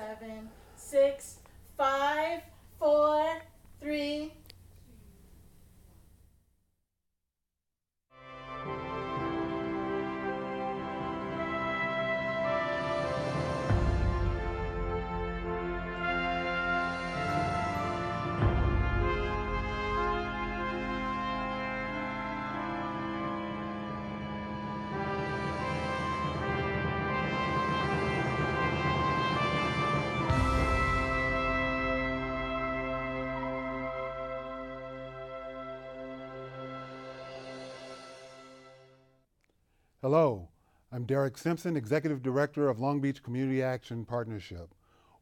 7, 6, 5, 4, 3. Hello, I'm Derek Simpson, Executive Director of Long Beach Community Action Partnership.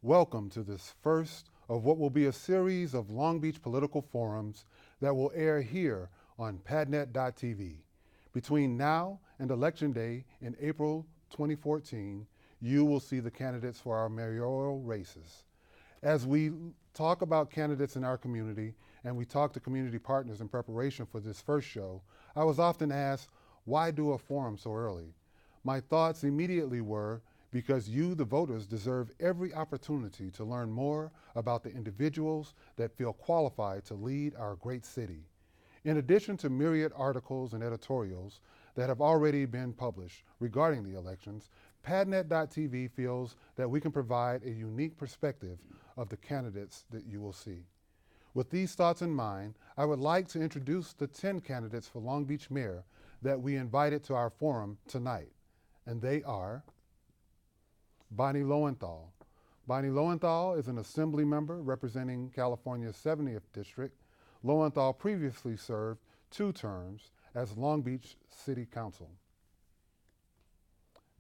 Welcome to this first of what will be a series of Long Beach political forums that will air here on padnet.tv. Between now and Election Day in April 2014, you will see the candidates for our mayoral races. As we talk about candidates in our community and we talk to community partners in preparation for this first show, I was often asked, why do a forum so early? My thoughts immediately were because you, the voters, deserve every opportunity to learn more about the individuals that feel qualified to lead our great city. In addition to myriad articles and editorials that have already been published regarding the elections, Padnet.tv feels that we can provide a unique perspective of the candidates that you will see. With these thoughts in mind, I would like to introduce the 10 candidates for Long Beach Mayor that we invited to our forum tonight, and they are Bonnie Lowenthal. Bonnie Lowenthal is an assembly member representing California's 70th District. Lowenthal previously served 2 terms as Long Beach City Council.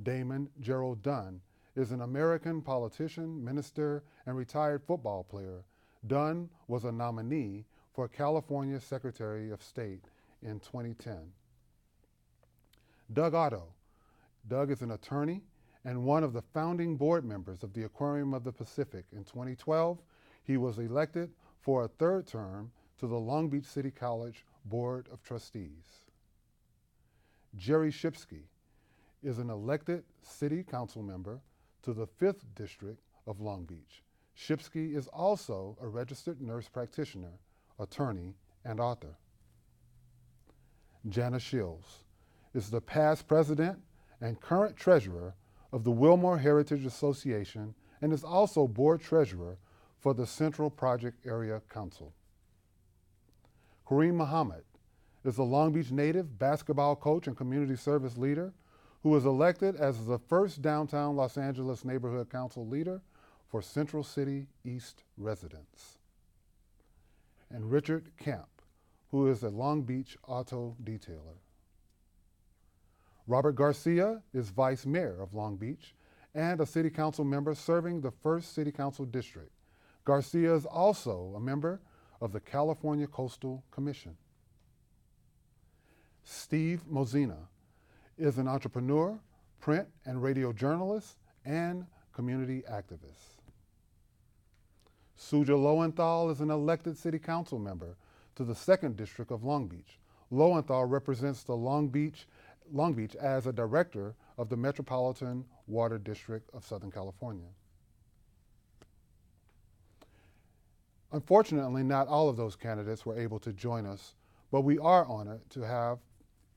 Damon Gerald Dunn is an American politician, minister, and retired football player. Dunn was a nominee for California Secretary of State in 2010. Doug Otto. Doug is an attorney and one of the founding board members of the Aquarium of the Pacific. In 2012, he was elected for a 3rd term to the Long Beach City College Board of Trustees. Jerry Shipsky is an elected city council member to the 5th District of Long Beach. Shipsky is also a registered nurse practitioner, attorney, and author. Jana Shields is the past president and current treasurer of the Wilmore Heritage Association and is also board treasurer for the Central Project Area Council. Kareem Muhammad is a Long Beach native, basketball coach, and community service leader who was elected as the first downtown Los Angeles Neighborhood Council leader for Central City East residents. And Richard Camp, who is a Long Beach auto detailer. Robert Garcia is Vice Mayor of Long Beach and a City Council member serving the 1st City Council District. Garcia is also a member of the California Coastal Commission. Steve Mozina is an entrepreneur, print and radio journalist, and community activist. Suja Lowenthal is an elected City Council member to the 2nd District of Long Beach. Lowenthal represents the Long Beach as a director of the Metropolitan Water District of Southern California. Unfortunately, not all of those candidates were able to join us, but we are honored to have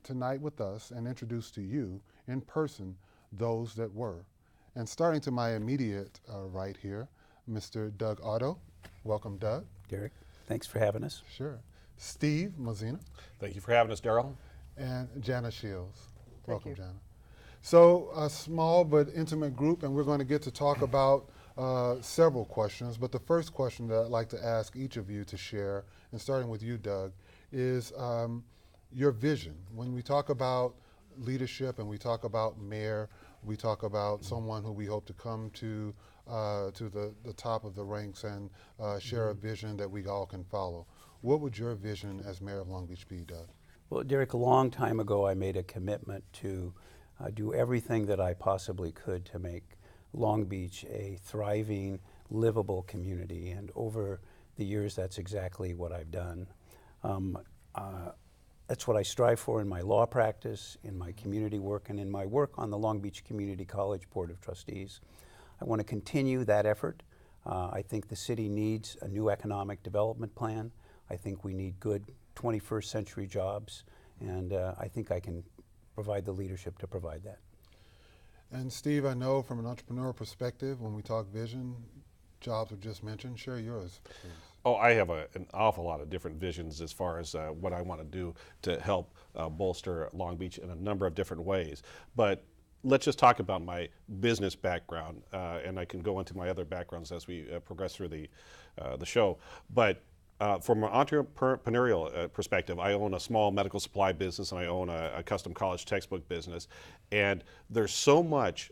tonight with us and introduce to you in person those that were. And starting to my immediate right here, Mr. Doug Otto. Welcome, Doug. Derek, thanks for having us. Sure. Steve Mozina. Thank you for having us, Daryl. And Jana Shields. Welcome, you. Jana. So a small but intimate group, and we're going to get to talk about several questions, but the first question that I'd like to ask each of you to share, and starting with you, Doug, is your vision. When we talk about leadership and we talk about mayor, we talk about someone who we hope to come to the top of the ranks and share a vision that we all can follow. What would your vision as mayor of Long Beach be, Doug? Well, Derek, a long time ago I made a commitment to do everything that I possibly could to make Long Beach a thriving, livable community, and over the years that's exactly what I've done. That's what I strive for in my law practice, in my community work, and in my work on the Long Beach Community College Board of Trustees. I want to continue that effort. I think the city needs a new economic development plan. I think we need good 21st century jobs, and I think I can provide the leadership to provide that. And Steve, I know from an entrepreneur perspective, when we talk vision, jobs were just mentioned. Share yours, please. Oh, I have an awful lot of different visions as far as what I want to do to help bolster Long Beach in a number of different ways. But let's just talk about my business background, and I can go into my other backgrounds as we progress through the show. But from an entrepreneurial perspective, I own a small medical supply business and I own a custom college textbook business. And there's so much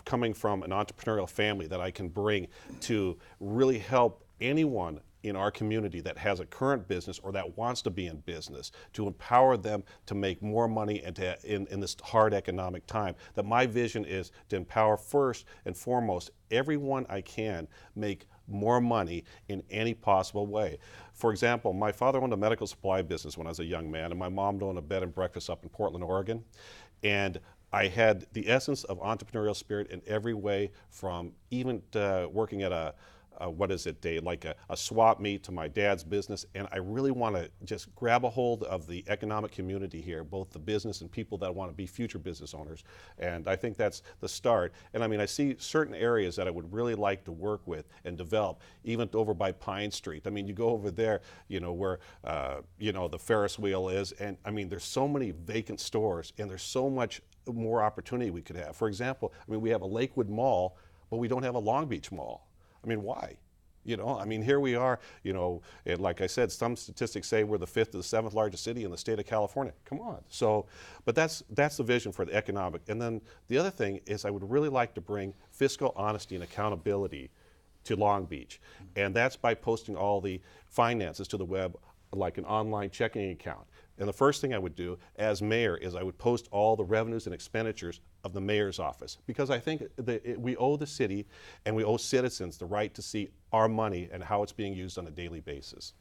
coming from an entrepreneurial family that I can bring to really help anyone in our community that has a current business or that wants to be in business, to empower them to make more money and to, in this hard economic time. That my vision is to empower first and foremost everyone I can make more money in any possible way. For example, my father owned a medical supply business when I was a young man, and my mom owned a bed and breakfast up in Portland, Oregon. And I had the essence of entrepreneurial spirit in every way, from even working at a Dave, like a swap meet to my dad's business. And I really want to just grab a hold of the economic community here, both the business and people that want to be future business owners. And I think that's the start. And I mean, I see certain areas that I would really like to work with and develop, even over by Pine Street. I mean, you go over there, you know, where, you know, the Ferris wheel is. And I mean, there's so many vacant stores and there's so much more opportunity we could have. For example, I mean, we have a Lakewood Mall, but we don't have a Long Beach Mall. I mean, why? You know, I mean, here we are, you know, and like I said, some statistics say we're the 5th to the 7th largest city in the state of California. Come on. So, but that's the vision for the economic. And then the other thing is I would really like to bring fiscal honesty and accountability to Long Beach. And that's by posting all the finances to the web, like an online checking account. And the first thing I would do as mayor is I would post all the revenues and expenditures of the mayor's office, because I think that we owe the city and we owe citizens the right to see our money and how it's being used on a daily basis.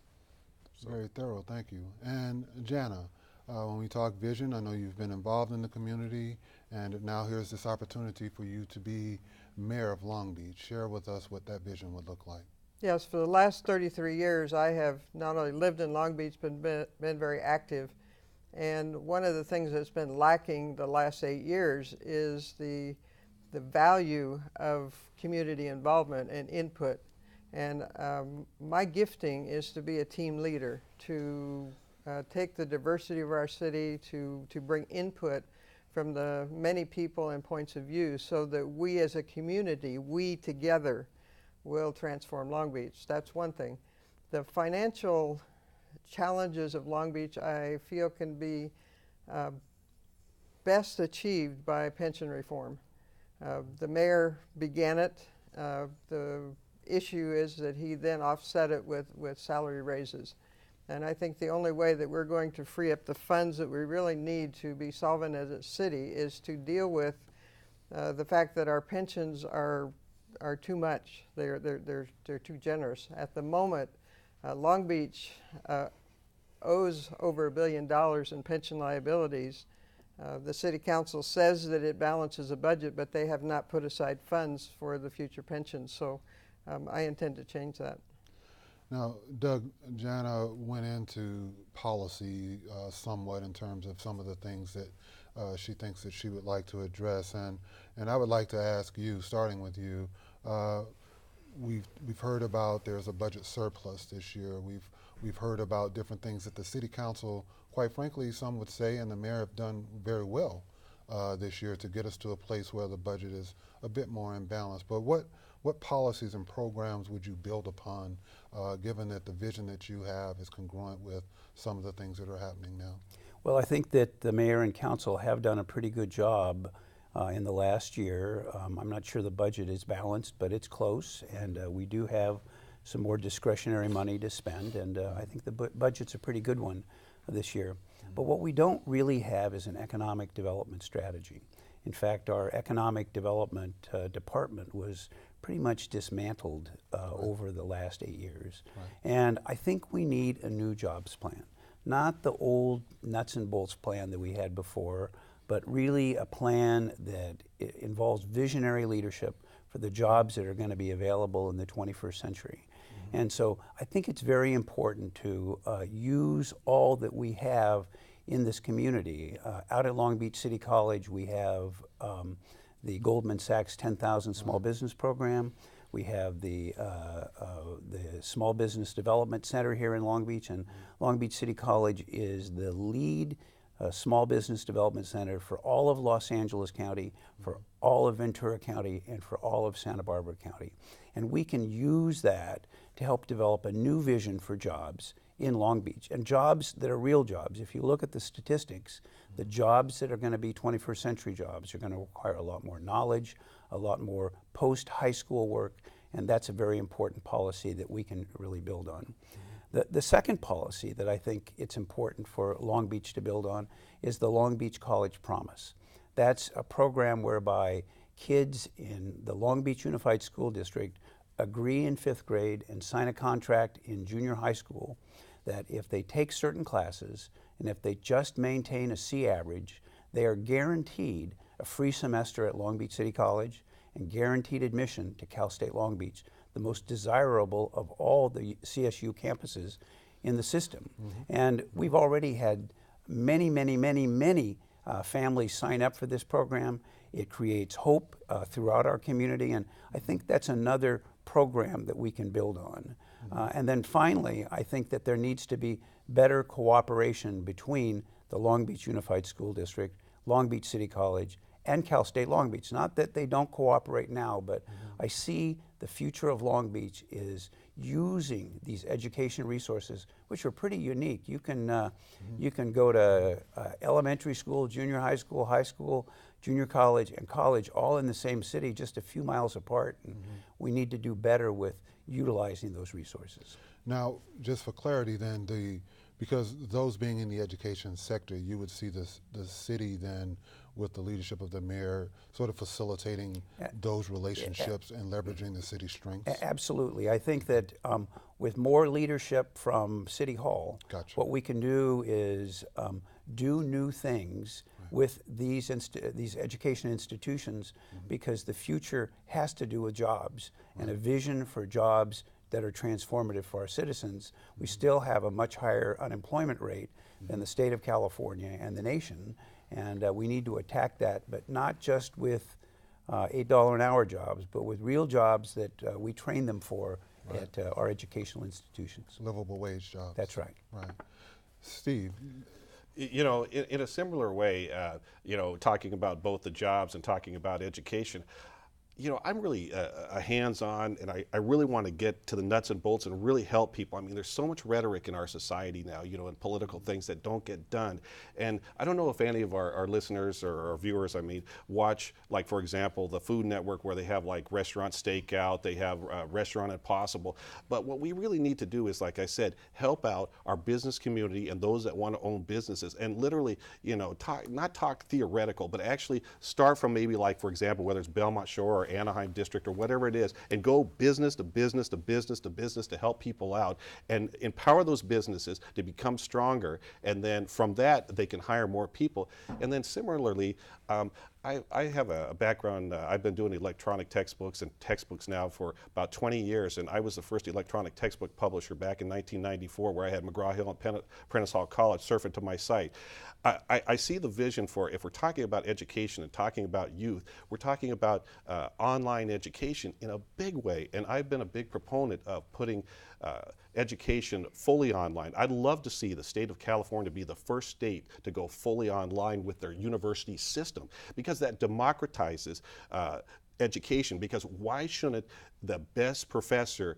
Very thorough, thank you. And Jana, when we talk vision, I know you've been involved in the community, and now here's this opportunity for you to be mayor of Long Beach. Share with us what that vision would look like. Yes, for the last 33 years, I have not only lived in Long Beach, but been very active. And one of the things that's been lacking the last 8 years is the value of community involvement and input. And my gifting is to be a team leader, to take the diversity of our city, to bring input from the many people and points of view so that we as a community, we together, will transform Long Beach. That's one thing. The financial challenges of Long Beach, I feel, can be best achieved by pension reform. The mayor began it. The issue is that he then offset it with salary raises. And I think the only way that we're going to free up the funds that we really need to be solvent as a city is to deal with the fact that our pensions are too much. They're too generous. At the moment, Long Beach owes over $1 billion in pension liabilities. The city council says that it balances a budget, but they have not put aside funds for the future pensions. So I intend to change that. Now, Doug, Jana went into policy somewhat in terms of some of the things that she thinks that she would like to address, and I would like to ask you, starting with you, we've heard about there's a budget surplus this year. We've heard about different things that the city council, quite frankly, some would say, and the mayor have done very well this year to get us to a place where the budget is a bit more in balance. But what policies and programs would you build upon, given that the vision that you have is congruent with some of the things that are happening now? Well, I think that the mayor and council have done a pretty good job in the last year. I'm not sure the budget is balanced, but it's close, and we do have some more discretionary money to spend, and I think the budget's a pretty good one this year. But what we don't really have is an economic development strategy. In fact, our economic development department was pretty much dismantled over the last 8 years. Right. And I think we need a new jobs plan. Not the old nuts and bolts plan that we had before, but really a plan that involves visionary leadership for the jobs that are going to be available in the 21st century. And so I think it's very important to use all that we have in this community. Out at Long Beach City College, we have the Goldman Sachs 10,000 Small Business Program. We have the Small Business Development Center here in Long Beach, and Long Beach City College is the lead small business development center for all of Los Angeles County, for all of Ventura County, and for all of Santa Barbara County. And we can use that to help develop a new vision for jobs in Long Beach, and jobs that are real jobs. If you look at the statistics, the jobs that are going to be 21st century jobs are going to require a lot more knowledge, a lot more post-high school work, and that's a very important policy that we can really build on. The second policy that I think it's important for Long Beach to build on is the Long Beach College Promise. That's a program whereby kids in the Long Beach Unified School District agree in 5th grade and sign a contract in junior high school that if they take certain classes and if they just maintain a C average, they are guaranteed a free semester at Long Beach City College and guaranteed admission to Cal State Long Beach, the most desirable of all the CSU campuses in the system. And we've already had many families sign up for this program. It creates hope throughout our community, and I think that's another program that we can build on. And then finally, I think that there needs to be better cooperation between the Long Beach Unified School District, Long Beach City College, and Cal State Long Beach. Not that they don't cooperate now, but I see the future of Long Beach is using these education resources, which are pretty unique. You can you can go to elementary school, junior high school, junior college, and college all in the same city, just a few miles apart. And we need to do better with utilizing those resources. Now, just for clarity then, because those being in the education sector, you would see the city then with the leadership of the mayor sort of facilitating those relationships and leveraging the city's strengths? Absolutely. I think that with more leadership from City Hall, what we can do is do new things with these education institutions, because the future has to do with jobs and a vision for jobs that are transformative for our citizens. We still have a much higher unemployment rate than the state of California and the nation, and we need to attack that, but not just with $8 an hour jobs, but with real jobs that we train them for at our educational institutions. Livable wage jobs. That's right. Right. Steve? You know, in a similar way, you know, talking about both the jobs and talking about education, you know, I'm really a hands-on, and I really want to get to the nuts and bolts and really help people. I mean, there's so much rhetoric in our society now, you know, and political things that don't get done. And I don't know if any of our listeners or our viewers, I mean, watch, like, for example, the Food Network, where they have, like, Restaurant Stakeout, they have Restaurant Impossible. But what we really need to do is, like I said, help out our business community and those that want to own businesses, and literally, you know, not talk theoretical, but actually start from maybe, like, for example, whether it's Belmont Shore or Anaheim District or whatever it is, and go business to business to business to business to help people out and empower those businesses to become stronger. And then from that, they can hire more people. And then similarly, I have a background, I've been doing electronic textbooks and textbooks now for about 20 years, and I was the first electronic textbook publisher back in 1994, where I had McGraw-Hill and Prentice Hall College surfing to my site. I see the vision for, if we're talking about education and talking about youth, we're talking about online education in a big way, and I've been a big proponent of putting education fully online. I'd love to see the state of California be the first state to go fully online with their university system, because that democratizes education. Because why shouldn't the best professor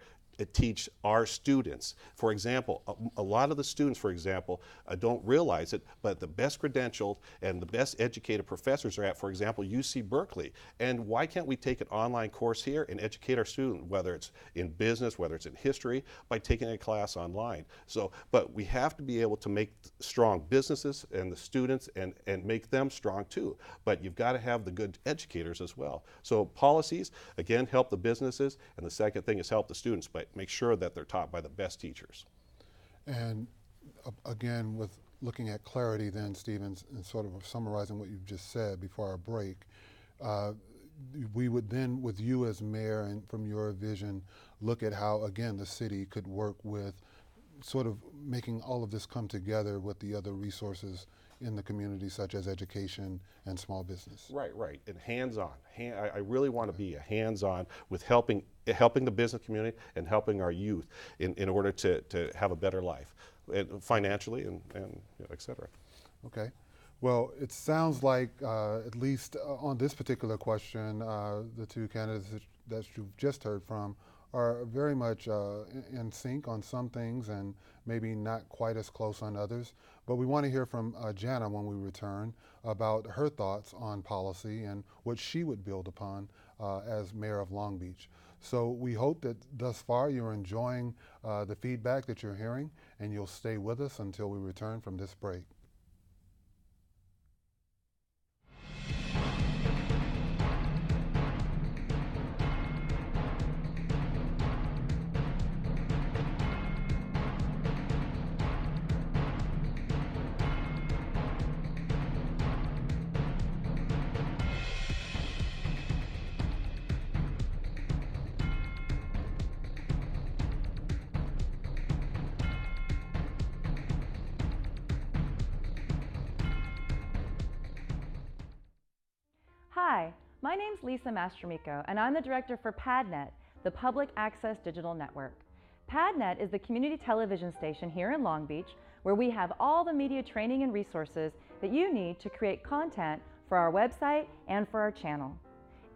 teach our students? For example, a lot of the students, for example, don't realize it, but the best credentialed and the best educated professors are at, for example, UC Berkeley. And why can't we take an online course here and educate our student, whether it's in business, whether it's in history, by taking a class online? So, but we have to be able to make strong businesses and the students and make them strong too. But you've got to have the good educators as well. So policies, again, help the businesses, and the second thing is help the students, but make sure that they're taught by the best teachers. And again, with looking at clarity then, Stevens, and sort of summarizing what you've just said before our break, we would then, with you as mayor and from your vision, look at how, again, the city could work with sort of making all of this come together with the other resources in the community, such as education and small business. Right, right, and hands-on. I really want to be a hands-on with helping the business community and helping our youth in order to have a better life, and financially and et cetera. Okay. Well, it sounds like, at least on this particular question, the two candidates that you've just heard from are very much in sync on some things and maybe not quite as close on others. But we want to hear from Jana when we return about her thoughts on policy and what she would build upon as mayor of Long Beach. So we hope that thus far you're enjoying the feedback that you're hearing, and you'll stay with us until we return from this break. Hi, my name's Lisa Mastramico, and I'm the director for PadNet, the Public Access Digital Network. PadNet is the community television station here in Long Beach where we have all the media training and resources that you need to create content for our website and for our channel.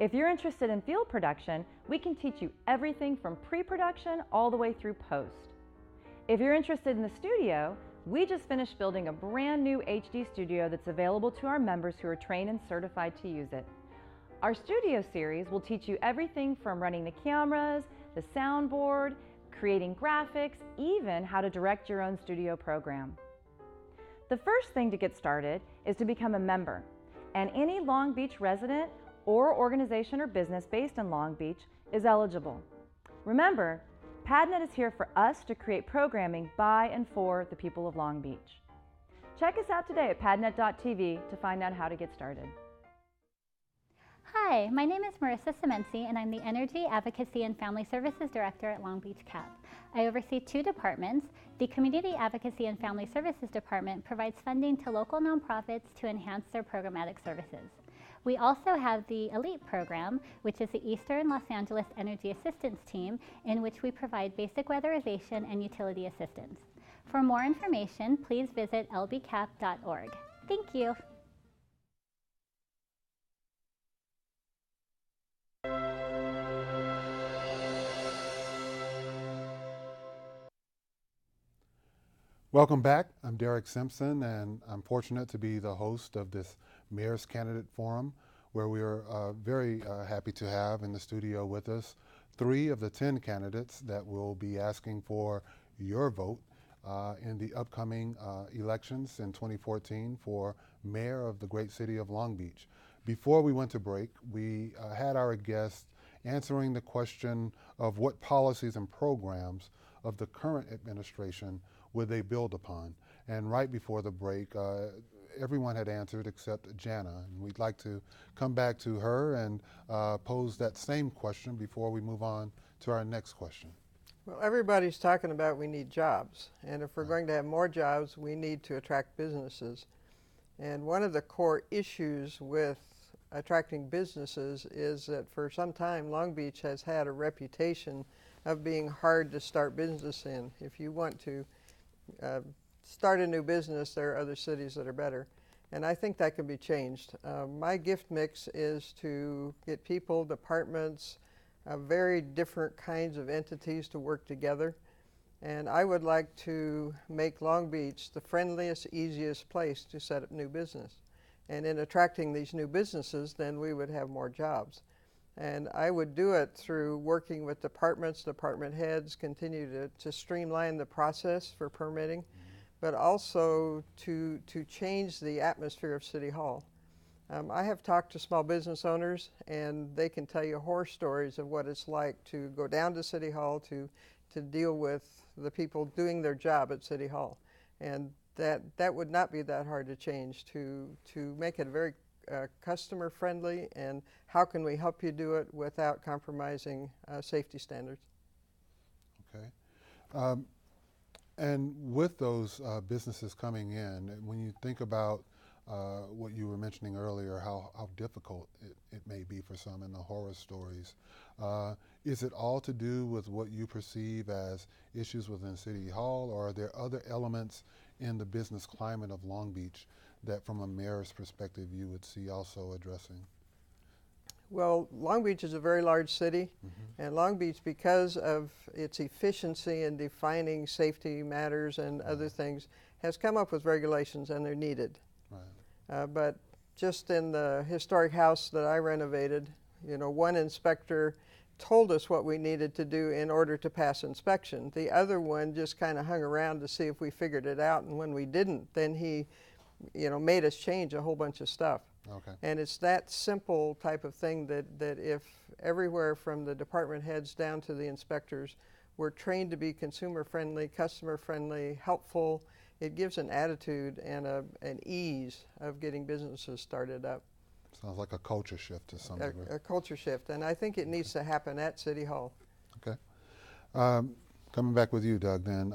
If you're interested in field production, we can teach you everything from pre-production all the way through post. If you're interested in the studio, we just finished building a brand new HD studio that's available to our members who are trained and certified to use it. Our studio series will teach you everything from running the cameras, the soundboard, creating graphics, even how to direct your own studio program. The first thing to get started is to become a member, and any Long Beach resident or organization or business based in Long Beach is eligible. Remember, PadNet is here for us to create programming by and for the people of Long Beach. Check us out today at padnet.tv to find out how to get started. Hi, my name is Marissa Semensi, and I'm the Energy, Advocacy, and Family Services Director at Long Beach CAP. I oversee two departments. The Community Advocacy and Family Services Department provides funding to local nonprofits to enhance their programmatic services. We also have the ELITE program, which is the Eastern Los Angeles Energy Assistance Team, in which we provide basic weatherization and utility assistance. For more information, please visit lbcap.org. Thank you. Welcome back. I'm Derek Simpson, and I'm fortunate to be the host of this Mayor's Candidate Forum, where we are very happy to have in the studio with us 3 of the 10 candidates that will be asking for your vote in the upcoming elections in 2014 for mayor of the great city of Long Beach. Before we went to break, we had our guests answering the question of what policies and programs of the current administration would they build upon. And right before the break, everyone had answered except Jana. And we'd like to come back to her and pose that same question before we move on to our next question. Well, everybody's talking about we need jobs. And if we're going to have more jobs, we need to attract businesses. And one of the core issues with attracting businesses is that for some time, Long Beach has had a reputation of being hard to start business in. If you want to start a new business, there are other cities that are better. And I think that can be changed. My gift mix is to get people, departments, very different kinds of entities to work together. And I would like to make Long Beach the friendliest, easiest place to set up new business. And in attracting these new businesses, then we would have more jobs. And I would do it through working with departments, department heads, continue to streamline the process for permitting, but also to change the atmosphere of City Hall. I have talked to small business owners, and they can tell you horror stories of what it's like to go down to City Hall to deal with the people doing their job at City Hall. And that would not be that hard to change, to make it a very customer friendly, and how can we help you do it without compromising safety standards. Okay. And with those businesses coming in, when you think about what you were mentioning earlier, how difficult it may be for some in the horror stories, is it all to do with what you perceive as issues within City Hall, or are there other elements in the business climate of Long Beach that from a mayor's perspective you would see also addressing? Well, Long Beach is a very large city, and Long Beach, because of its efficiency in defining safety matters and other things, has come up with regulations, and they're needed. Right. But just in the historic house that I renovated, you know, one inspector told us what we needed to do in order to pass inspection. The other one just kind of hung around to see if we figured it out, and when we didn't, then he, you know, made us change a whole bunch of stuff. Okay. And it's that simple type of thing that if everywhere from the department heads down to the inspectors, we're trained to be consumer friendly, customer friendly, helpful, it gives an attitude and an ease of getting businesses started up. Sounds like a culture shift to some degree. A culture shift, and I think it needs to happen at City Hall. Okay. Coming back with you, Doug, then,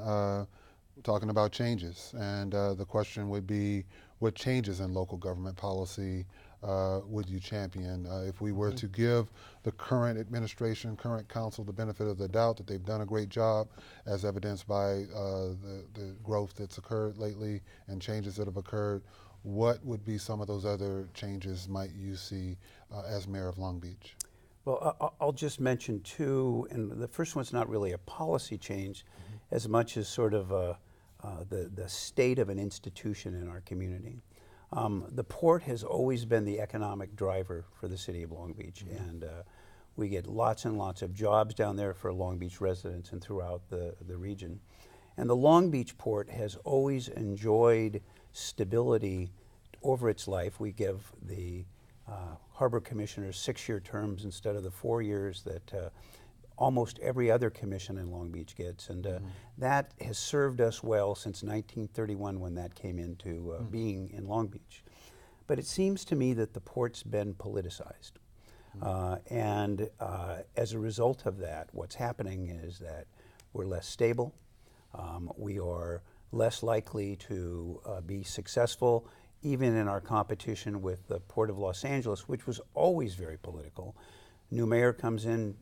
talking about changes, and the question would be, what changes in local government policy would you champion if we were to give the current administration, current council, the benefit of the doubt that they've done a great job, as evidenced by the growth that's occurred lately and changes that have occurred? What would be some of those other changes might you see as mayor of Long Beach? Well, I'll just mention two, and the first one's not really a policy change as much as sort of the state of an institution in our community. The port has always been the economic driver for the city of Long Beach, and we get lots and lots of jobs down there for Long Beach residents and throughout the region. And the Long Beach port has always enjoyed stability over its life. We give the harbor commissioners 6-year terms instead of the 4 years that almost every other commission in Long Beach gets, and that has served us well since 1931 when that came into being in Long Beach. But it seems to me that the port's been politicized, and as a result of that, what's happening is that we're less stable, we are less likely to be successful even in our competition with the Port of Los Angeles, which was always very political. New mayor comes in,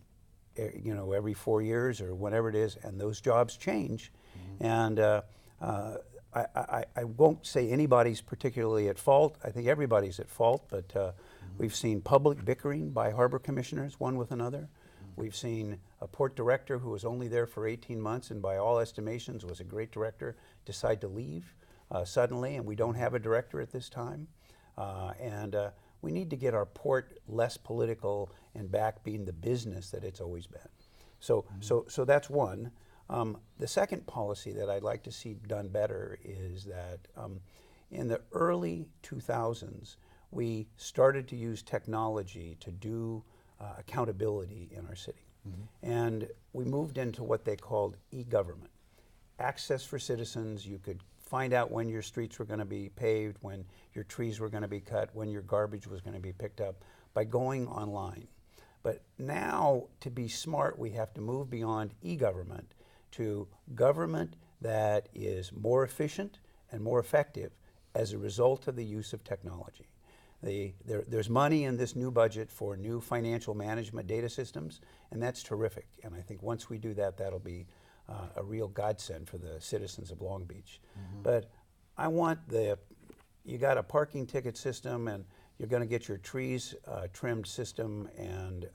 you know, every 4 years or whatever it is, and those jobs change. And I won't say anybody's particularly at fault. I think everybody's at fault, but we've seen public bickering by harbor commissioners, one with another. We've seen a port director who was only there for 18 months and by all estimations was a great director decide to leave suddenly, and we don't have a director at this time. We need to get our port less political and back being the business that it's always been. So that's one. The second policy that I'd like to see done better is that in the early 2000s, we started to use technology to do accountability in our city. And we moved into what they called e-government. Access for citizens. You could find out when your streets were going to be paved, when your trees were going to be cut, when your garbage was going to be picked up by going online. But now, to be smart, we have to move beyond e-government to government that is more efficient and more effective as a result of the use of technology. There's money in this new budget for new financial management data systems, and that's terrific. And I think once we do that, that'll be a real godsend for the citizens of Long Beach. But I want you got a parking ticket system, and you're going to get your trees trimmed system, and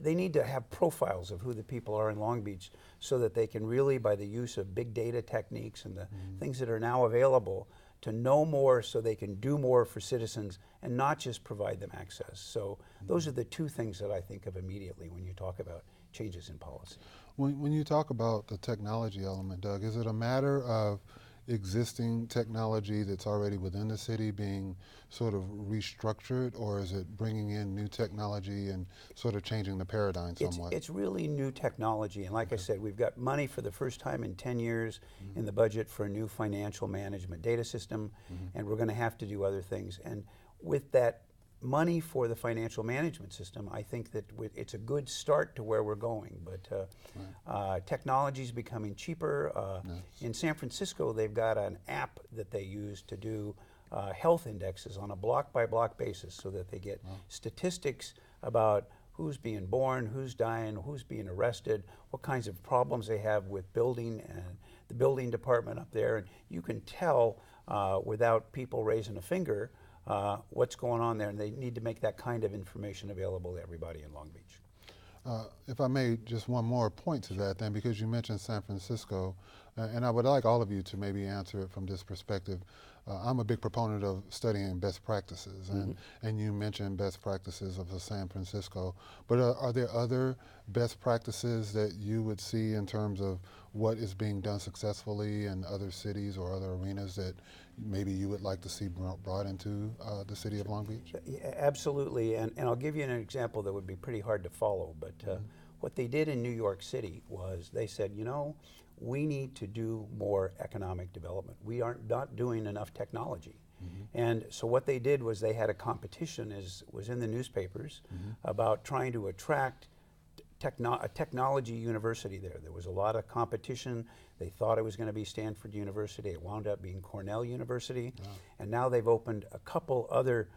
they need to have profiles of who the people are in Long Beach so that they can really, by the use of big data techniques and the things that are now available, to know more so they can do more for citizens and not just provide them access. So those are the two things that I think of immediately when you talk about changes in policy. When you talk about the technology element, Doug, is it a matter of existing technology that's already within the city being sort of restructured, or is it bringing in new technology and sort of changing the paradigm somewhat? It's really new technology, and like I said, we've got money for the first time in 10 years in the budget for a new financial management data system, and we're going to have to do other things. And with that money for the financial management system, I think that it's a good start to where we're going. But technology is becoming cheaper. In San Francisco, they've got an app that they use to do health indexes on a block-by-block basis, so that they get statistics about who's being born, who's dying, who's being arrested, what kinds of problems they have with building and the building department up there. And you can tell without people raising a finger what's going on there, and they need to make that kind of information available to everybody in Long Beach. If I may, just one more point to that then, because you mentioned San Francisco, and I would like all of you to maybe answer it from this perspective. I'm a big proponent of studying best practices, and you mentioned best practices of San Francisco, but are there other best practices that you would see in terms of what is being done successfully in other cities or other arenas that maybe you would like to see brought into the city of Long Beach? Yeah, absolutely, and I'll give you an example that would be pretty hard to follow, but what they did in New York City was they said, you know, we need to do more economic development. We aren't not doing enough technology. And so what they did was they had a competition, was in the newspapers, about trying to attract a technology university there. There was a lot of competition. They thought it was going to be Stanford University. It wound up being Cornell University. And now they've opened a couple other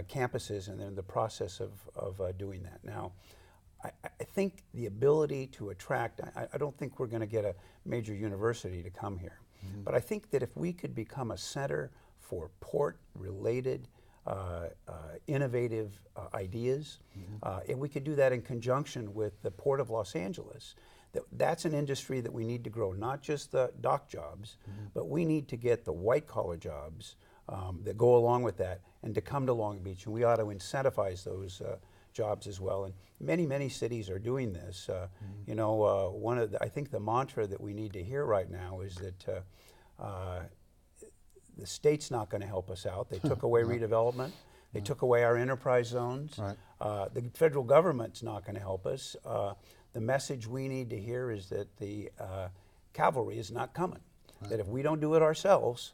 campuses, and they're in the process of doing that. Now, I think the ability to attract, I don't think we're going to get a major university to come here, but I think that if we could become a center for port-related innovative ideas, and we could do that in conjunction with the Port of Los Angeles, that's an industry that we need to grow, not just the dock jobs, but we need to get the white-collar jobs that go along with that and to come to Long Beach, and we ought to incentivize those jobs as well. And many cities are doing this. You know, I think the mantra that we need to hear right now is that the state's not going to help us out. They took away redevelopment. They took away our enterprise zones. The federal government's not going to help us. The message we need to hear is that the cavalry is not coming. That if we don't do it ourselves,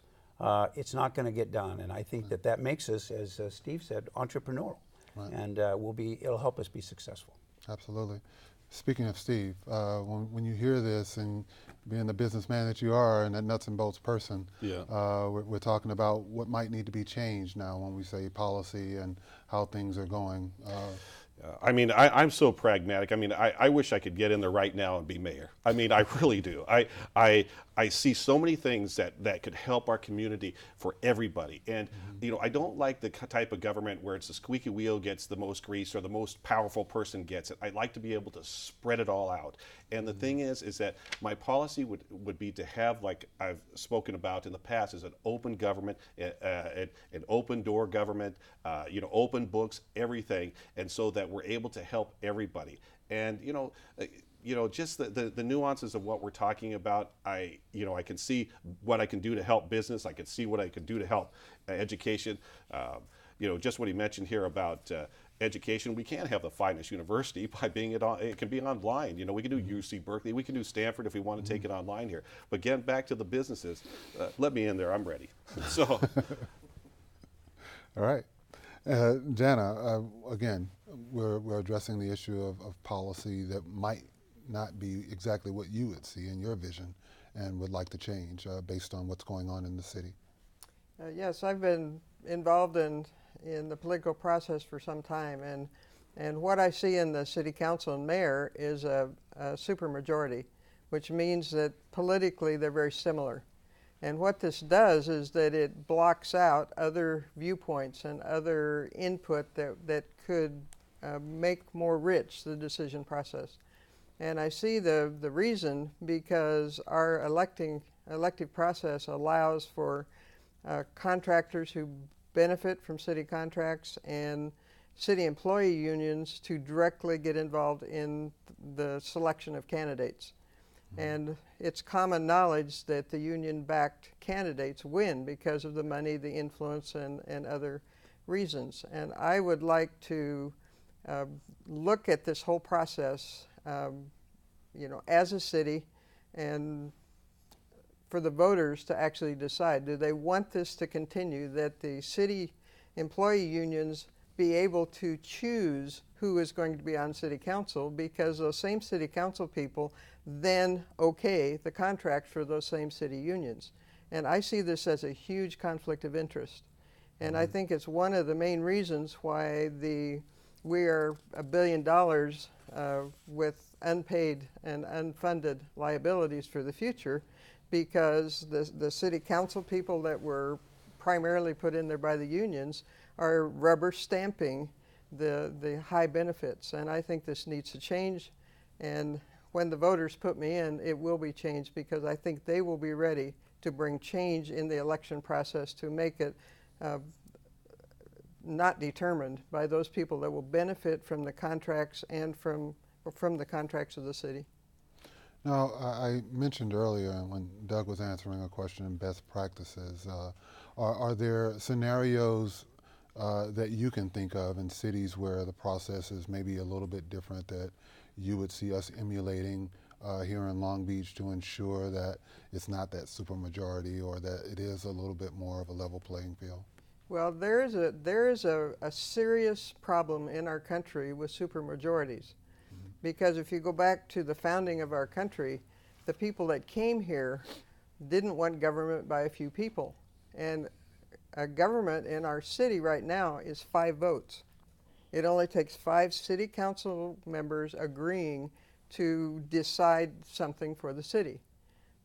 it's not going to get done. And I think that makes us, as Steve said, entrepreneurial. And it'll help us be successful. Absolutely. Speaking of Steve, when you hear this and being the businessman that you are and that nuts and bolts person, we're talking about what might need to be changed now when we say policy and how things are going. I mean, I'm so pragmatic. I mean, I wish I could get in there right now and be mayor. I mean, I really do. I see so many things that could help our community for everybody. And, you know, I don't like the type of government where it's the squeaky wheel gets the most grease or the most powerful person gets it. I'd like to be able to spread it all out. And the thing is that my policy would be to have, like I've spoken about in the past, is an open government, an open door government, you know, open books, everything, and so that we're able to help everybody. And you know, just the nuances of what we're talking about. I can see what I can do to help business. I can see what I can do to help education. You know, just what he mentioned here about education. We can't have the finest university by being it can be online. You know, we can do UC Berkeley, we can do Stanford if we want to take it online here. But getting back to the businesses, let me in there. I'm ready. So, all right, Jana. Again, we're addressing the issue of policy that might not be exactly what you would see in your vision and would like to change based on what's going on in the city. Yes, I've been involved in the political process for some time, and what I see in the city council and mayor is a supermajority, which means that politically they're very similar. And what this does is that it blocks out other viewpoints and other input that could make more rich the decision process. And I see the reason because our elective process allows for contractors who benefit from city contracts and city employee unions to directly get involved in the selection of candidates. And it's common knowledge that the union-backed candidates win because of the money, the influence, and other reasons. And I would like to look at this whole process, you know, as a city, and for the voters to actually decide, do they want this to continue, that the city employee unions be able to choose who is going to be on city council, because those same city council people then okay the contract for those same city unions. And I see this as a huge conflict of interest. And I think it's one of the main reasons why we are $1 billion with unpaid and unfunded liabilities for the future, because the city council people that were primarily put in there by the unions are rubber stamping the high benefits. And I think this needs to change. And when the voters put me in, it will be changed, because I think they will be ready to bring change in the election process to make it not determined by those people that will benefit from the contracts and from the contracts of the city. Now, I mentioned earlier when Doug was answering a question in best practices, are there scenarios that you can think of in cities where the process is maybe a little bit different that you would see us emulating here in Long Beach to ensure that it's not that supermajority, or that it is a little bit more of a level playing field? Well, there is a serious problem in our country with supermajorities. Because if you go back to the founding of our country, the people that came here didn't want government by a few people. And a government in our city right now is 5 votes. It only takes 5 city council members agreeing to decide something for the city.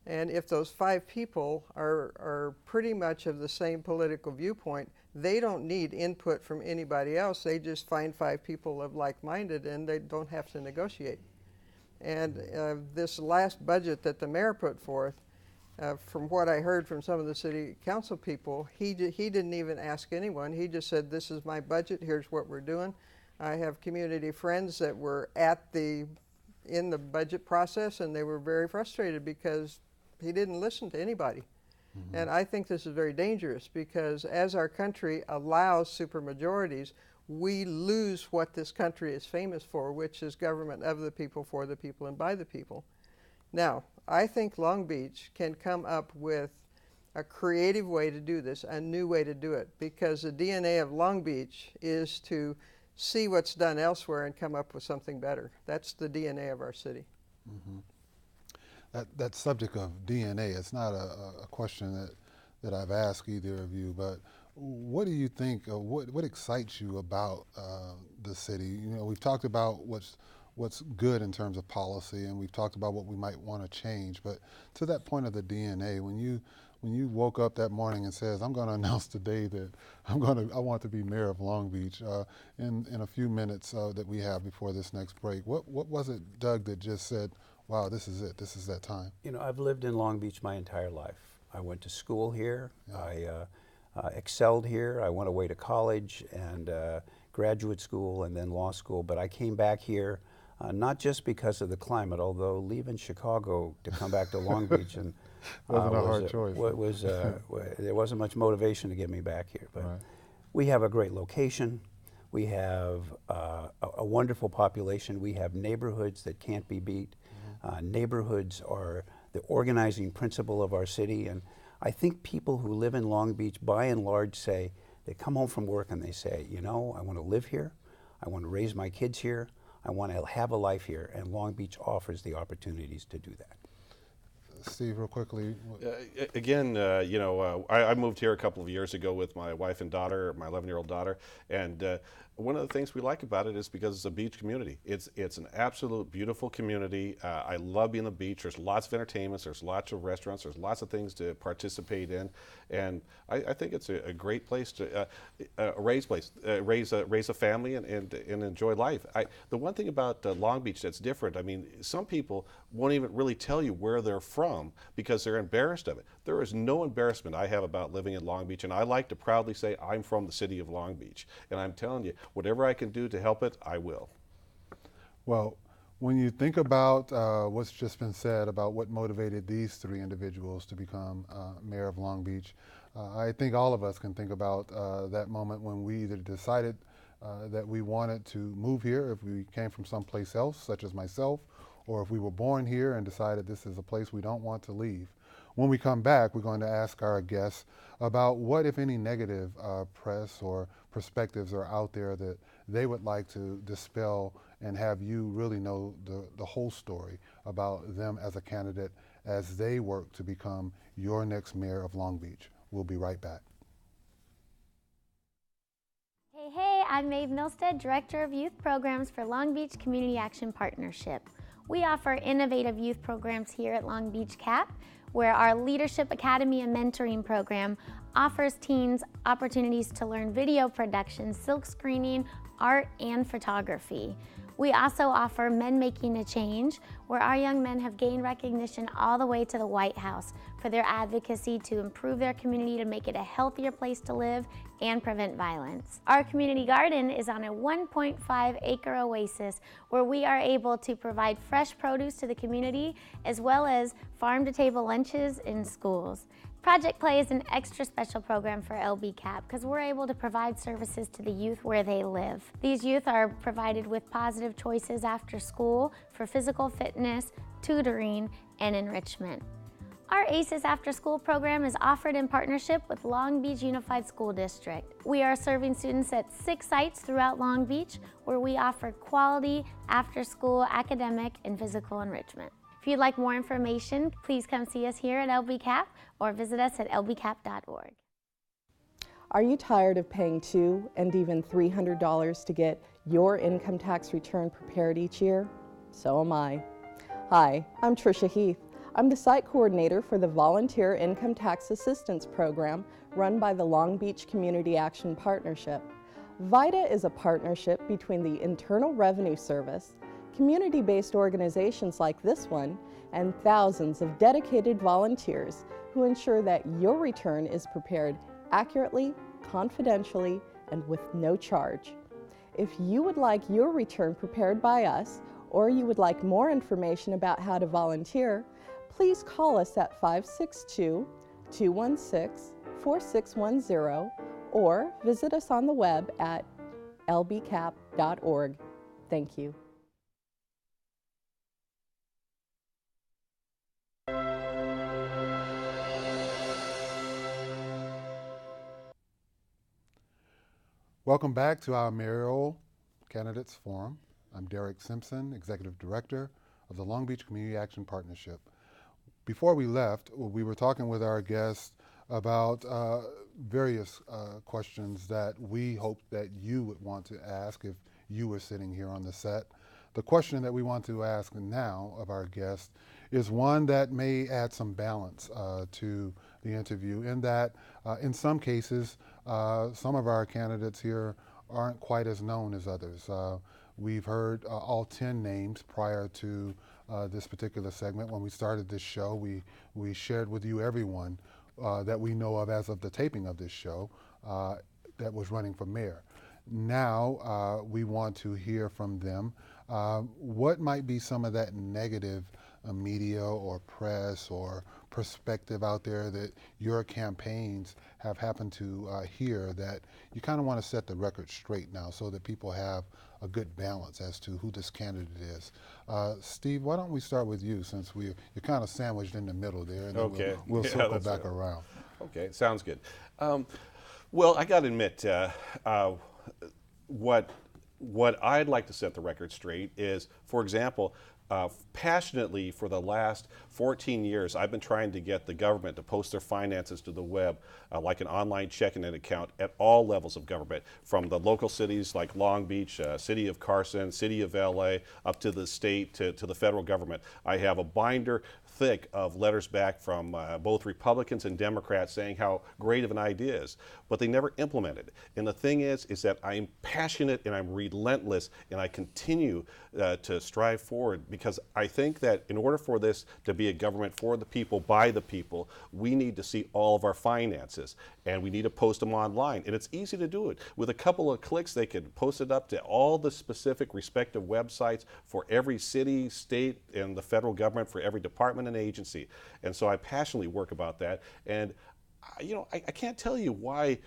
And if those 5 people are pretty much of the same political viewpoint, they don't need input from anybody else. They just find 5 people of like-minded, and they don't have to negotiate. And this last budget that the mayor put forth, from what I heard from some of the city council people, he didn't even ask anyone. He just said, this is my budget, here's what we're doing. I have community friends that were in the budget process, and they were very frustrated because he didn't listen to anybody. Mm-hmm. And I think this is very dangerous, because as our country allows supermajorities, we lose what this country is famous for, which is government of the people, for the people, and by the people. Now, I think Long Beach can come up with a creative way to do this, a new way to do it, because the DNA of Long Beach is to see what's done elsewhere and come up with something better. That's the DNA of our city. Mm-hmm. That subject of DNA, it's not a question that I've asked either of you, but what do you think, what excites you about the city? You know, we've talked about what's good in terms of policy, and we've talked about what we might want to change, but to that point of the DNA, when you woke up that morning and says, I'm going to announce today that I want to be mayor of Long Beach, in a few minutes that we have before this next break, what was it, Doug, that just said, wow, this is it, this is that time? You know, I've lived in Long Beach my entire life. I went to school here. Yeah. I excelled here. I went away to college and graduate school and then law school, but I came back here not just because of the climate, although leaving Chicago to come back to Long Beach and wasn't a hard choice. There wasn't much motivation to get me back here. But right. We have a great location. We have a wonderful population. We have neighborhoods that can't be beat. Neighborhoods are the organizing principle of our city, and I think people who live in Long Beach by and large say, they come home from work and they say, you know, I want to live here, I want to raise my kids here, I want to have a life here, and Long Beach offers the opportunities to do that. Steve, real quickly. Again, you know, I moved here a couple of years ago with my wife and daughter, my 11-year-old daughter, and one of the things we like about it is because it's a beach community. It's an absolute beautiful community. I love being on the beach. There's lots of entertainments. There's lots of restaurants. There's lots of things to participate in, and I think it's a great place to raise a family and enjoy life. The one thing about Long Beach that's different, I mean, some people won't even really tell you where they're from because they're embarrassed of it. There is no embarrassment I have about living in Long Beach, and I like to proudly say I'm from the city of Long Beach, and I'm telling you, whatever I can do to help it, I will. Well, when you think about what's just been said about what motivated these 3 individuals to become mayor of Long Beach, I think all of us can think about that moment when we either decided that we wanted to move here if we came from someplace else, such as myself, or if we were born here and decided this is a place we don't want to leave. When we come back, we're going to ask our guests about what, if any, negative press or perspectives are out there that they would like to dispel and have you really know the whole story about them as a candidate as they work to become your next mayor of Long Beach. We'll be right back. Hey, I'm Maeve Milstead, Director of Youth Programs for Long Beach Community Action Partnership. We offer innovative youth programs here at Long Beach CAP, where our Leadership Academy and Mentoring program offers teens opportunities to learn video production, silk screening, art, and photography. We also offer Men Making a Change, where our young men have gained recognition all the way to the White House for their advocacy to improve their community to make it a healthier place to live and prevent violence. Our community garden is on a 1.5-acre oasis where we are able to provide fresh produce to the community as well as farm-to-table lunches in schools. Project Play is an extra special program for LBCAP because we're able to provide services to the youth where they live. These youth are provided with positive choices after school for physical fitness, tutoring, and enrichment. Our ACES After School program is offered in partnership with Long Beach Unified School District. We are serving students at 6 sites throughout Long Beach where we offer quality after-school academic and physical enrichment. If you'd like more information, please come see us here at LBCAP or visit us at lbcap.org. Are you tired of paying $200 and even $300 to get your income tax return prepared each year? So am I. Hi, I'm Tricia Heath. I'm the site coordinator for the Volunteer Income Tax Assistance Program run by the Long Beach Community Action Partnership. VITA is a partnership between the Internal Revenue Service, community-based organizations like this one, and thousands of dedicated volunteers who ensure that your return is prepared accurately, confidentially, and with no charge. If you would like your return prepared by us, or you would like more information about how to volunteer, please call us at 562-216-4610 or visit us on the web at lbcap.org. Thank you. Welcome back to our Mayoral Candidates Forum. I'm Derek Simpson, Executive Director of the Long Beach Community Action Partnership. Before we left, we were talking with our guests about various questions that we hoped that you would want to ask if you were sitting here on the set. The question that we want to ask now of our guests is one that may add some balance to the interview in that in some cases, some of our candidates here aren't quite as known as others. We've heard all 10 names prior to this particular segment. When we started this show, we shared with you everyone that we know of as of the taping of this show that was running for mayor. Now we want to hear from them. What might be some of that negative media or press or perspective out there that your campaigns have happened to hear that you kind of want to set the record straight now so that people have a good balance as to who this candidate is. Steve, why don't we start with you since you're kind of sandwiched in the middle there, and then we'll circle back around. Okay, sounds good. Well, I got to admit, what I'd like to set the record straight is, for example, passionately for the last 14 years, I've been trying to get the government to post their finances to the web, like an online checking account at all levels of government, from the local cities like Long Beach, City of Carson, City of LA, up to the state, to the federal government. I have a binder thick of letters back from both Republicans and Democrats saying how great of an idea is, but they never implemented it. And the thing is that I'm passionate and I'm relentless, and I continue to strive forward, because I think that in order for this to be a government for the people, by the people, we need to see all of our finances, and we need to post them online. And it's easy to do it. With a couple of clicks, they can post it up to all the specific respective websites for every city, state, and the federal government, for every department and agency. And so I passionately work about that. And I can't tell you why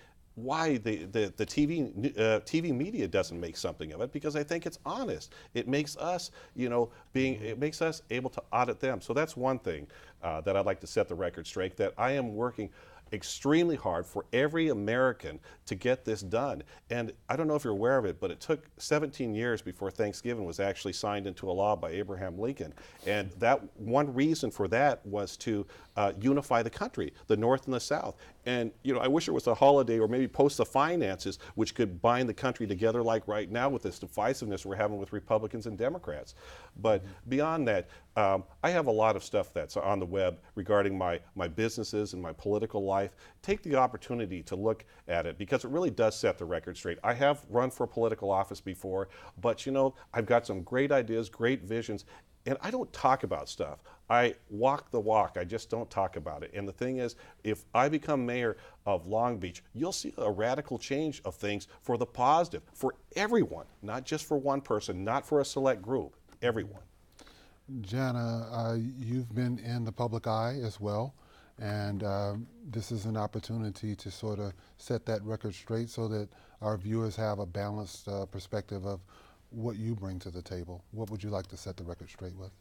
why the TV media doesn't make something of it, because I think it's honest. It makes us, it makes us able to audit them. So that's one thing that I'd like to set the record straight, that I am working extremely hard for every American to get this done. And I don't know if you're aware of it, but it took 17 years before Thanksgiving was actually signed into a law by Abraham Lincoln. And that one reason for that was to unify the country, the North and the South. And I wish there was a holiday, or maybe post the finances, which could bind the country together, like right now with this divisiveness we're having with Republicans and Democrats. But beyond that, I have a lot of stuff that's on the web regarding my businesses and my political life. Take the opportunity to look at it, because it really does set the record straight. I have run for political office before, but I've got some great ideas, great visions, and I don't talk about stuff. I walk the walk. I just don't talk about it. And the thing is, if I become mayor of Long Beach, you'll see a radical change of things for the positive, for everyone, not just for one person, not for a select group, everyone. Jana, you've been in the public eye as well, and this is an opportunity to sort of set that record straight so that our viewers have a balanced perspective of what you bring to the table. What would you like to set the record straight with?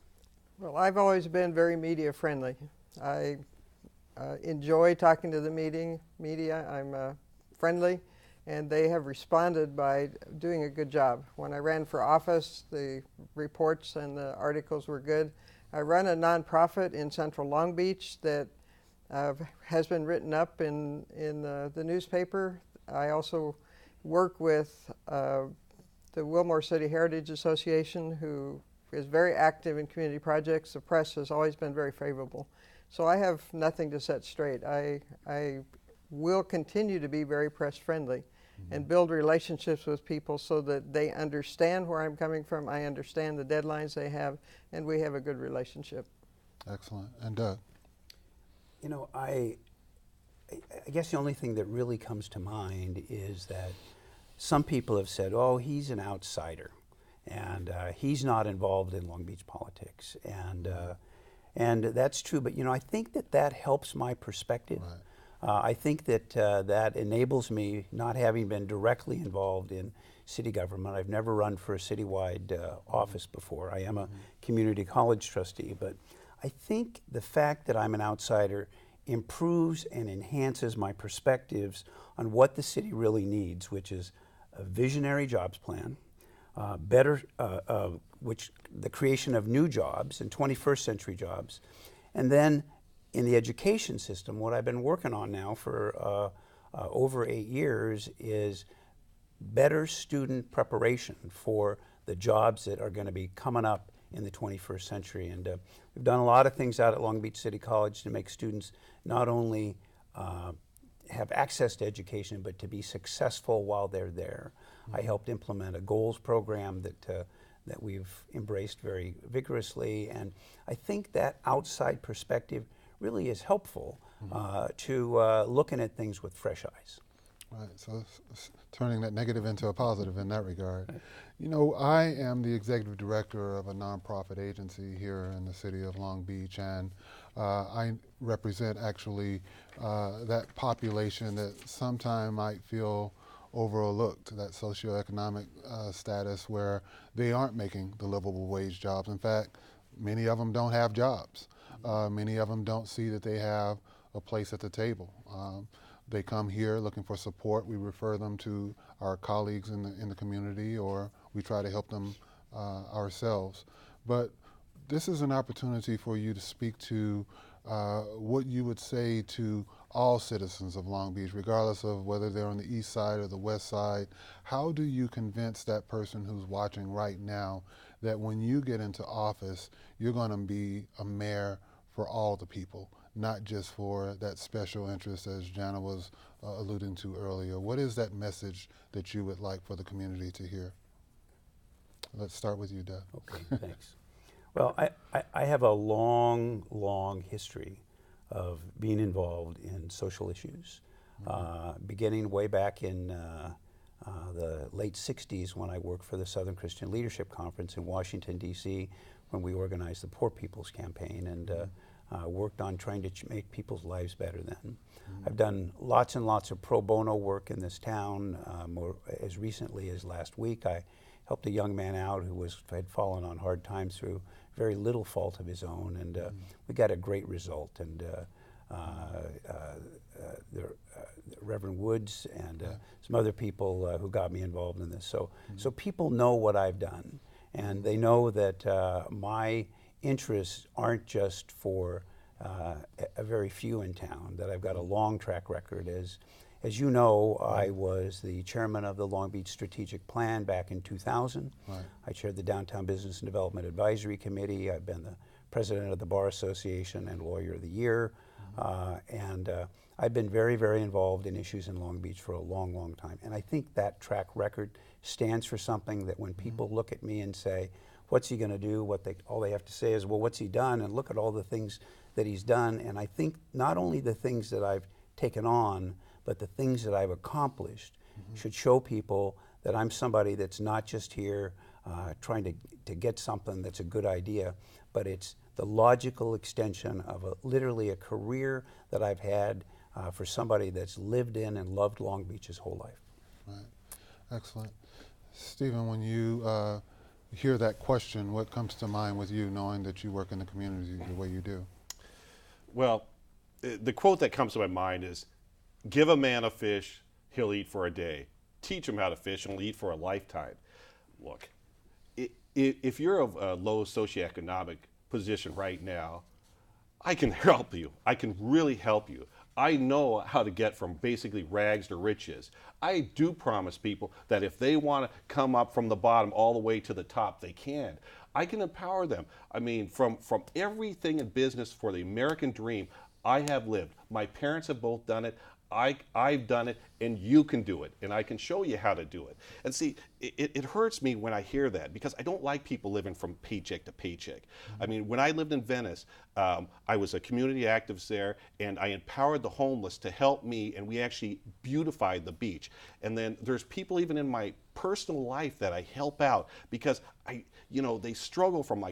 Well, I've always been very media friendly. I enjoy talking to the media. I'm friendly, and they have responded by doing a good job. When I ran for office, the reports and the articles were good. I run a nonprofit in Central Long Beach that has been written up in the newspaper. I also work with the Wilmore City Heritage Association, who is very active in community projects. The press has always been very favorable. So I have nothing to set straight. I will continue to be very press friendly and build relationships with people so that they understand where I'm coming from, I understand the deadlines they have, and we have a good relationship. Excellent. And Doug? I guess the only thing that really comes to mind is that some people have said, oh, he's an outsider, and he's not involved in Long Beach politics. And that's true, but I think that helps my perspective. Right. I think that that enables me, not having been directly involved in city government. I've never run for a citywide office before. I am a community college trustee, but I think the fact that I'm an outsider improves and enhances my perspectives on what the city really needs, which is a visionary jobs plan, which the creation of new jobs and 21st century jobs, and then in the education system, what I've been working on now for over 8 years is better student preparation for the jobs that are going to be coming up in the 21st century. And we've done a lot of things out at Long Beach City College to make students not only have access to education, but to be successful while they're there. I helped implement a goals program that we've embraced very vigorously, and I think that outside perspective really is helpful to looking at things with fresh eyes. Right, so turning that negative into a positive in that regard. I am the executive director of a nonprofit agency here in the city of Long Beach, and I represent actually that population that sometimes might feel overlooked, that socioeconomic status where they aren't making the livable wage jobs. In fact, many of them don't have jobs. Many of them don't see that they have a place at the table. They come here looking for support. We refer them to our colleagues in the community, or we try to help them ourselves. But this is an opportunity for you to speak to what you would say to all citizens of Long Beach, regardless of whether they're on the east side or the west side. How do you convince that person who's watching right now that when you get into office, you're going to be a mayor for all the people, not just for that special interest, as Jana was alluding to earlier? What is that message that you would like for the community to hear? Let's start with you, Doug. Okay, thanks. Well, I have a long history of being involved in social issues, beginning way back in the late 60s when I worked for the Southern Christian Leadership Conference in Washington, D.C., when we organized the Poor People's Campaign. And worked on trying to make people's lives better then. I've done lots and lots of pro bono work in this town. As recently as last week, I helped a young man out who had fallen on hard times through very little fault of his own, and we got a great result. And the Reverend Woods and some other people who got me involved in this. So people know what I've done, and they know that my interests aren't just for a very few in town, that I've got a long track record. As you know, I was the chairman of the Long Beach Strategic Plan back in 2000. Right. I chaired the Downtown Business and Development Advisory Committee. I've been the president of the Bar Association and Lawyer of the Year. And I've been very, very involved in issues in Long Beach for a long, long time. And I think that track record stands for something that when people look at me and say, what's he going to do? All they have to say is, well, what's he done? And look at all the things that he's done. And I think not only the things that I've taken on, but the things that I've accomplished should show people that I'm somebody that's not just here trying to get something that's a good idea, but it's the logical extension of literally a career that I've had for somebody that's lived in and loved Long Beach his whole life. Right. Excellent. Stephen, when you hear that question, what comes to mind with you, knowing that you work in the community the way you do? Well, the quote that comes to my mind is, give a man a fish, he'll eat for a day. Teach him how to fish, and he'll eat for a lifetime. Look, if you're of a low socioeconomic position right now, I can help you. I can really help you. I know how to get from basically rags to riches. I do promise people that if they want to come up from the bottom all the way to the top, they can. I can empower them. I mean, from everything in business for the American dream, I have lived. My parents have both done it. I've done it, and you can do it, and I can show you how to do it. And see, it hurts me when I hear that, because I don't like people living from paycheck to paycheck. I mean, when I lived in Venice, I was a community activist there, and I empowered the homeless to help me, and we actually beautified the beach. And then there's people even in my personal life that I help out, because they struggle from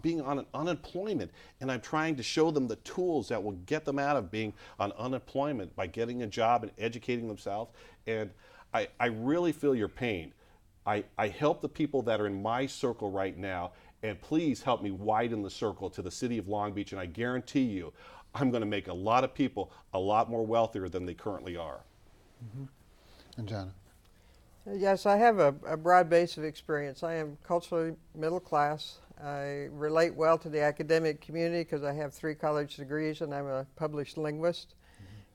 being on unemployment, and I'm trying to show them the tools that will get them out of being on unemployment by getting a job and educating themselves. And I really feel your pain. I help the people that are in my circle right now, and please help me widen the circle to the city of Long Beach, and I guarantee you I'm going to make a lot of people a lot more wealthier than they currently are. Mm-hmm. And Jana? Yes, I have a broad base of experience. I am culturally middle class. I relate well to the academic community because I have 3 college degrees and I'm a published linguist.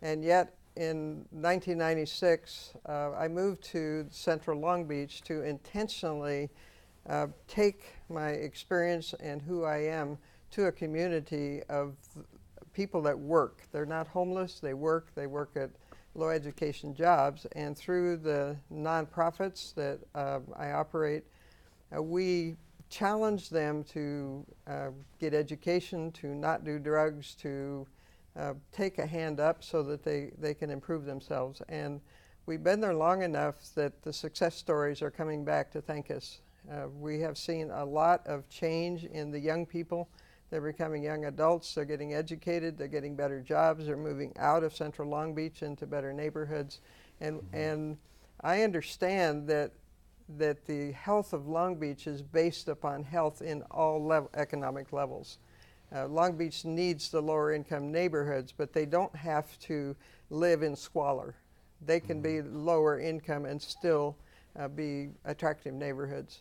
And yet in 1996, I moved to central Long Beach to intentionally take my experience and who I am to a community of people that work. They're not homeless, they work at low education jobs, and through the nonprofits that I operate, we challenge them to get education, to not do drugs, to take a hand up so that they can improve themselves. And we've been there long enough that the success stories are coming back to thank us. We have seen a lot of change in the young people. They're becoming young adults, they're getting educated, they're getting better jobs, they're moving out of central Long Beach into better neighborhoods. And I understand that the health of Long Beach is based upon health in all economic levels. Long Beach needs the lower income neighborhoods, but they don't have to live in squalor. They can be lower income and still be attractive neighborhoods.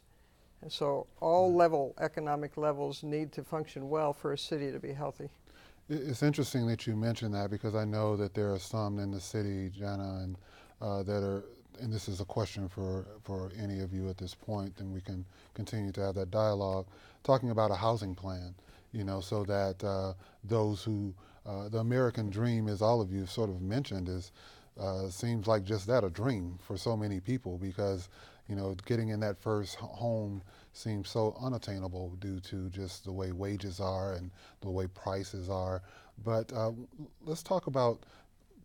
And so all economic levels need to function well for a city to be healthy. It's interesting that you mentioned that, because I know that there are some in the city, Jana, and that are, and this is a question for any of you at this point, and we can continue to have that dialogue, talking about a housing plan, so that those who, the American dream, as all of you sort of mentioned, is seems like just that, a dream for so many people, because getting in that first home seems so unattainable due to just the way wages are and the way prices are. But let's talk about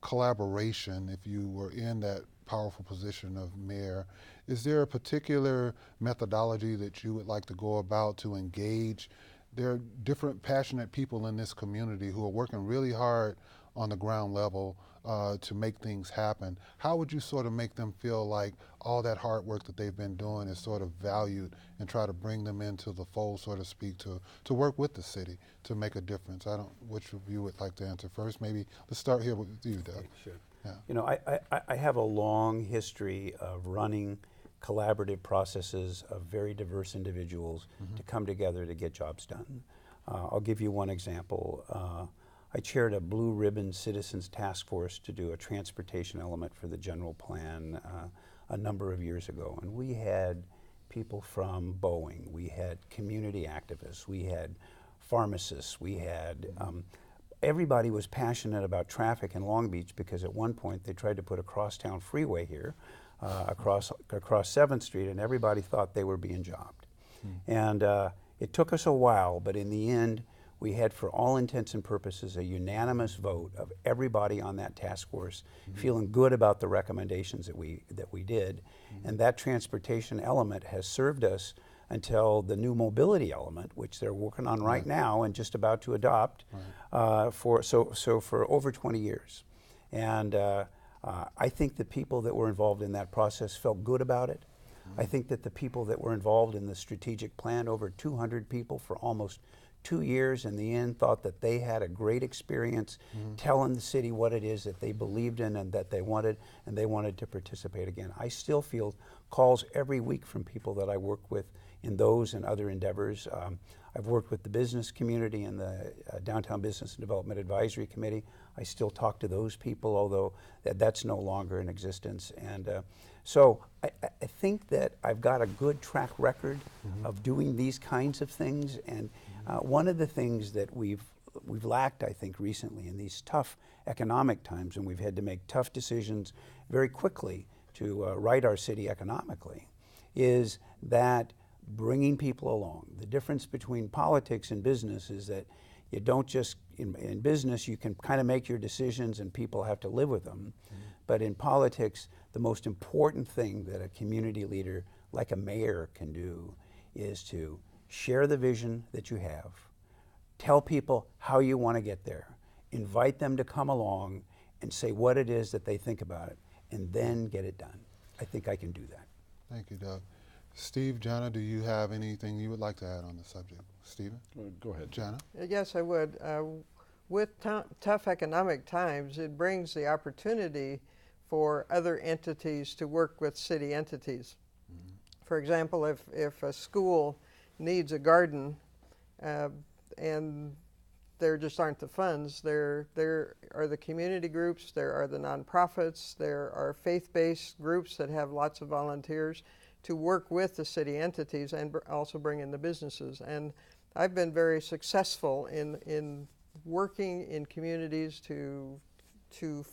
collaboration. If you were in that powerful position of mayor, is there a particular methodology that you would like to go about to engage there are different passionate people in this community who are working really hard on the ground level to make things happen. How would you sort of make them feel like all that hard work that they've been doing is sort of valued, and try to bring them into the fold, so to speak, to work with the city to make a difference? I don't, which of you would like to answer first? Maybe let's start here with you, Doug. Okay, sure. Yeah. You know, I have a long history of running collaborative processes of very diverse individuals to come together to get jobs done. I'll give you one example. I chaired a blue ribbon citizens task force to do a transportation element for the general plan a number of years ago. And we had people from Boeing, we had community activists, we had pharmacists, we had everybody was passionate about traffic in Long Beach, because at one point they tried to put a crosstown freeway here across 7th Street, and everybody thought they were being jobbed. And it took us a while, but in the end, we had, for all intents and purposes, a unanimous vote of everybody on that task force feeling good about the recommendations that we did. And that transportation element has served us until the new mobility element, which they're working on right now and just about to adopt, for over 20 years. And I think the people that were involved in that process felt good about it. I think that the people that were involved in the strategic plan, over 200 people for almost 2 years, in the end thought that they had a great experience telling the city what it is that they believed in and that they wanted, and they wanted to participate again. I still feel calls every week from people that I work with in those and other endeavors. I've worked with the business community and the Downtown Business and Development Advisory Committee. I still talk to those people, although that's no longer in existence. And so I think that I've got a good track record of doing these kinds of things. And one of the things that we've lacked, I think, recently in these tough economic times, and we've had to make tough decisions very quickly to right our city economically, is that bringing people along. The difference between politics and business is that you don't just, in business, you can kind of make your decisions and people have to live with them. But in politics, the most important thing that a community leader like a mayor can do is to share the vision that you have, tell people how you want to get there, invite them to come along and say what it is that they think about it, and then get it done. I think I can do that. Thank you, Doug. Steve, Jana, do you have anything you would like to add on the subject? Stephen? Go ahead. Jana? Yes, I would. With tough economic times, it brings the opportunity for other entities to work with city entities. For example, if a school needs a garden and there just aren't the funds, there are the community groups, there are the nonprofits, there are faith-based groups that have lots of volunteers to work with the city entities and also bring in the businesses. And I've been very successful in working in communities to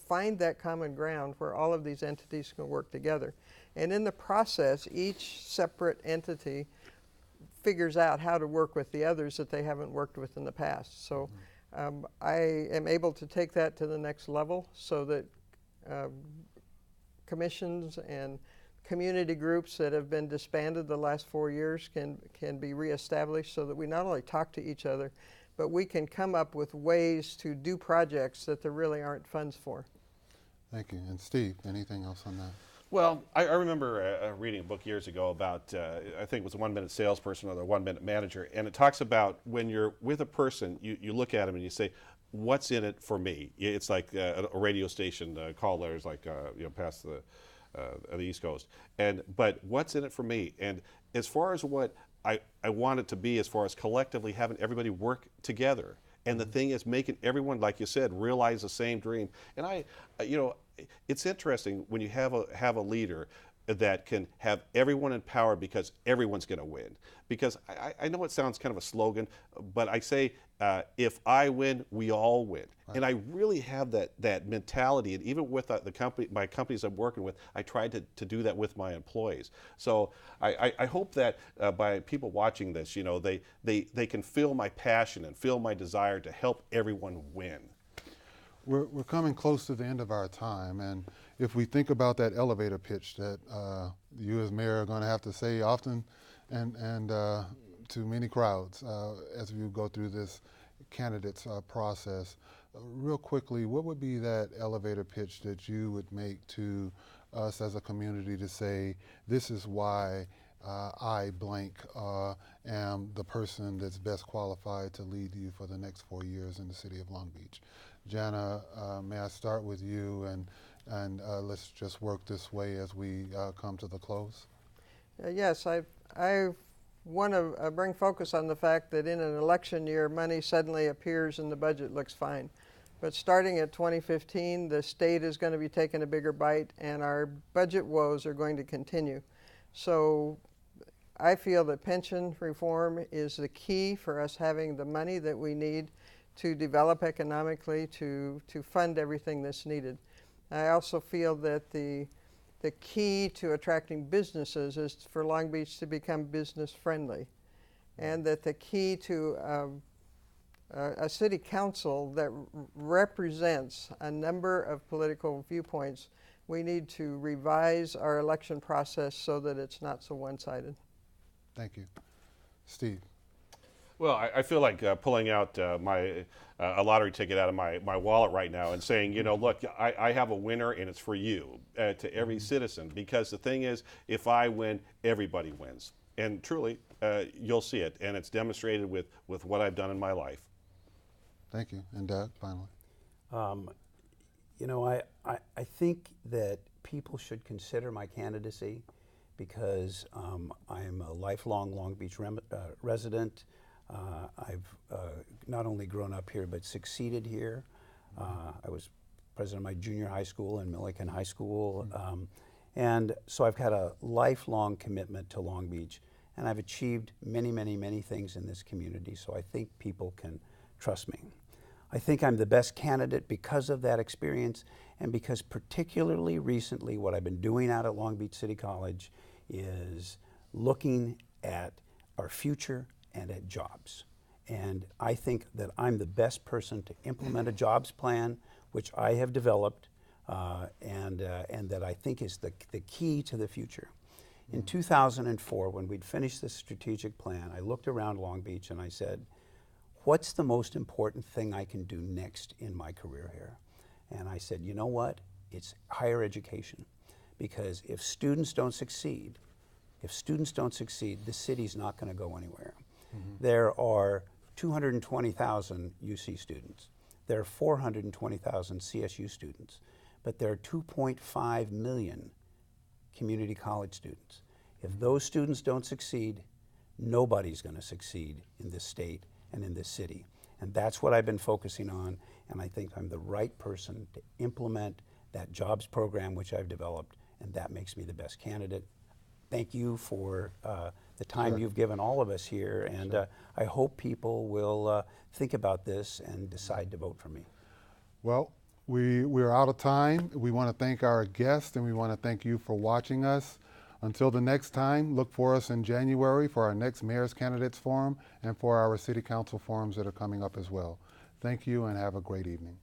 find that common ground where all of these entities can work together. And in the process, each separate entity figures out how to work with the others that they haven't worked with in the past. So I am able to take that to the next level so that commissions and community groups that have been disbanded the last 4 years can be reestablished, so that we not only talk to each other, but we can come up with ways to do projects that there really aren't funds for. Thank you. And Steve, anything else on that? Well, I remember reading a book years ago about, I think it was a 1-minute salesperson or the 1-minute manager, and it talks about when you're with a person, you look at them and you say, what's in it for me? It's like a radio station caller is like, past the East Coast. But what's in it for me? And as far as what I want it to be, as far as collectively having everybody work together. And the thing is making everyone, like you said, realize the same dream. And it's interesting when you have a leader that can have everyone empowered, because everyone's going to win. Because I know it sounds kind of a slogan, but I say, if I win, we all win. Right. And I really have that mentality. And even with my companies I'm working with, I try to do that with my employees. So I hope that by people watching this, they can feel my passion and feel my desire to help everyone win. We're coming close to the end of our time, and if we think about that elevator pitch that you as mayor are going to have to say often and to many crowds as we go through this candidates process. Real quickly, what would be that elevator pitch that you would make to us as a community to say, this is why I blank am the person that's best qualified to lead you for the next 4 years in the city of Long Beach? Jana, may I start with you, and let's just work this way as we come to the close. Yes, I want to bring focus on the fact that in an election year, money suddenly appears and the budget looks fine. But starting at 2015, the state is going to be taking a bigger bite, and our budget woes are going to continue. So I feel that pension reform is the key for us having the money that we need to develop economically, to fund everything that's needed. I also feel that the key to attracting businesses is for Long Beach to become business friendly, and that the key to a city council that represents a number of political viewpoints, we need to revise our election process so that it's not so one-sided. Thank you. Steve. Well, I feel like pulling out a lottery ticket out of my wallet right now and saying, you know, look, I have a winner and it's for you, to every citizen, because the thing is, if I win, everybody wins. And truly, you'll see it, and it's demonstrated with what I've done in my life. Thank you. And Doug, finally. You know, I think that people should consider my candidacy because I'm a lifelong Long Beach resident. I've not only grown up here, but succeeded here. I was president of my junior high school and Milliken High School. And so I've had a lifelong commitment to Long Beach, and I've achieved many, many, many things in this community, so I think people can trust me. I think I'm the best candidate because of that experience, and because particularly recently what I've been doing out at Long Beach City College is looking at our future and at jobs. And I think that I'm the best person to implement a jobs plan, which I have developed, and that I think is the key to the future. In 2004, when we'd finished this strategic plan, I looked around Long Beach and I said, what's the most important thing I can do next in my career here? And I said, you know what? It's higher education. Because if students don't succeed, the city's not going to go anywhere. There are 220,000 UC students. There are 420,000 CSU students. But there are 2.5 million community college students. If those students don't succeed, nobody's going to succeed in this state and in this city. And that's what I've been focusing on, and I think I'm the right person to implement that jobs program which I've developed, and that makes me the best candidate. Thank you for the time you've given all of us here, and I hope people will think about this and decide to vote for me. Well, we're out of time. We want to thank our guests, and we want to thank you for watching us. Until the next time, look for us in January for our next Mayor's Candidates Forum and for our City Council forums that are coming up as well. Thank you and have a great evening.